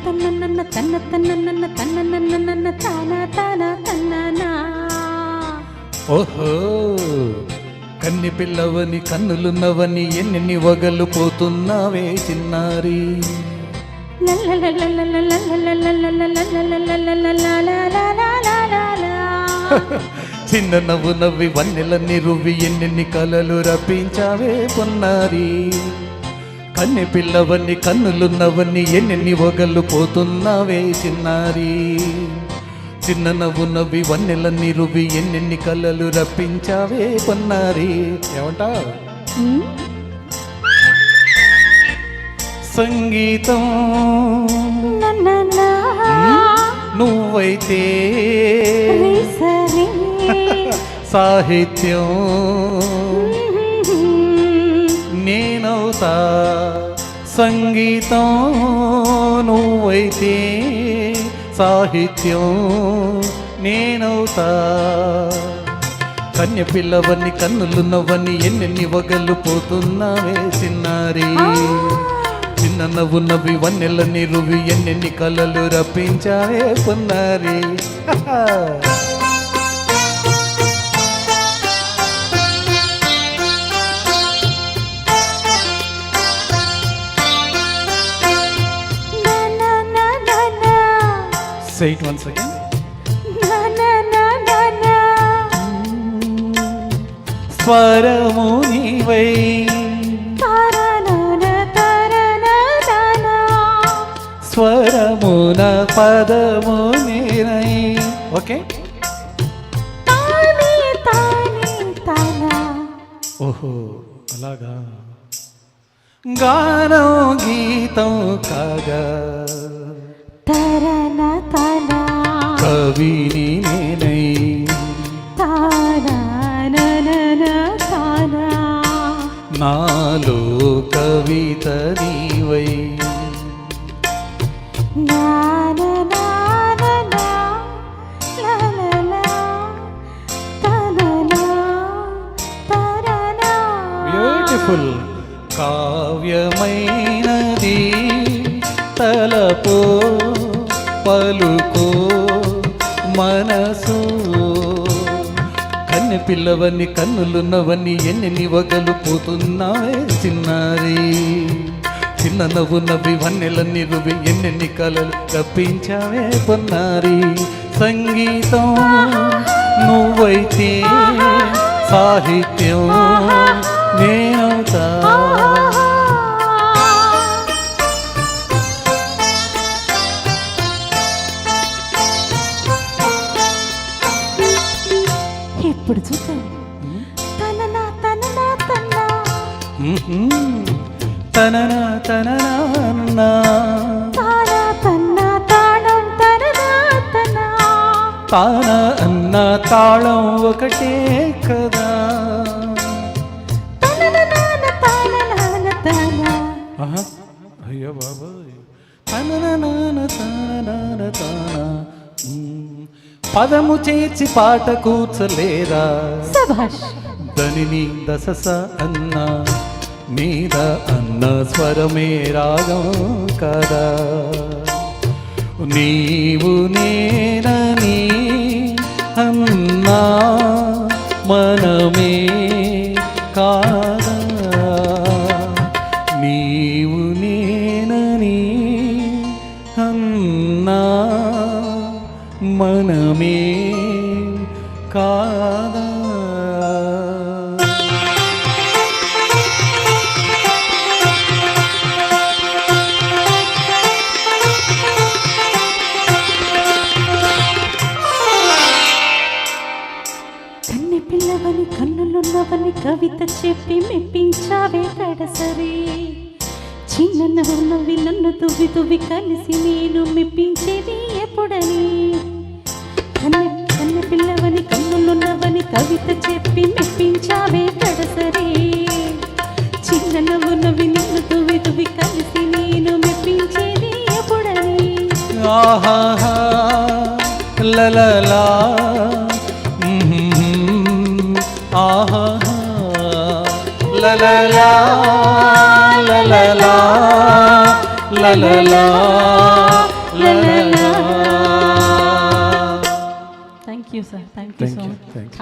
తన్న తన్న తన్న తన్న తానా తానా తన్నానా. ఓహో కన్ని పిల్లవని కన్నులున్నవని ఎన్ని వగలు పోతున్నావే చిన్నారి. చిన్న నవ్వు నవ్వి వన్నెలన్నీ రువ్వి ఎన్నెన్ని కలలు రప్పించావే పొన్నారి. కన్నె పిల్లవని కన్నులున్నవని ఎన్నెన్ని వగలు పోతున్నావే చిన్నారి. చిన్న నవ్వు నవ్వి వన్నెలన్నీ రువ్వి ఎన్నెన్ని కలలు రప్పించావే పొన్నారి. ఏమంటా సంగీతం నువ్వైతే సాహిత్యం నేనవుతా. సంగీతం నువ్వైతే సాహిత్యం నేనవుతా. కన్య పిల్లవని కన్నులున్నవని ఎన్నెన్ని వగలు పోతున్నావే చిన్నారి. చిన్న నవ్వు నవ్వి వన్నెలని రువి ఎన్నెన్ని కలలు రప్పించావే పొన్నారి. Say it once again. స్వరము నీవై స్వరమున పదము నీరై. ఓకే ఓహో అలాగా. గానం గీతం కాగా కవిని నేనై నాలో కవిత నీవై. బ్యూటిఫుల్ కావ్యమైనది తలపో పలుకో మనసు. కన్నె పిల్లవని కన్నులున్నవని ఎన్నెన్ని వగలు పోతున్నావే చిన్నారి. చిన్న నవ్వు నవ్వి వన్నెలన్నీ రువి ఎన్నెన్ని కలలు రప్పించావే పొన్నారి. సంగీతం నువ్వైతే సాహిత్యం నేనవుతా. ఇప్పుడు చూద్దాం. తననా తననా తన్నా తననా తననా తానా తన్నా తాళం తననా తనా. తానా అన్న తాళం ఒకటే కదా. అయ్యో బాబాయ్ తనన తాన తాన. పదము చేర్చి పాట కూర్చలేరా ధనిని దసస అన్న మీద అన్న స్వరమే రాగం కదా. నీవు నేనని అన్నా మనమే కాదా. నీవు నేనని అన్నా మనమే కాదా. కన్నె పిల్లవని కన్నులున్నవని కవిత చెప్పి మెప్పించావే కడసరి. చిన్న నవ్వి నన్ను తువ్వి తువ్వి కలిసి నేను మెప్పించేది ఎప్పుడని. కన్నె పిల్లవని కన్నులున్నవని కవిత చెప్పి మెప్పించావే కడసరి. చిన్న నవ్వి నన్ను తువ్వి తువ్వి కలిసి నేను మెప్పించేది ఎప్పుడని. ఆహా లలలా ఆహా లలలా లలలా లలలా you sir thank you so Thank you, much thank you. చాలా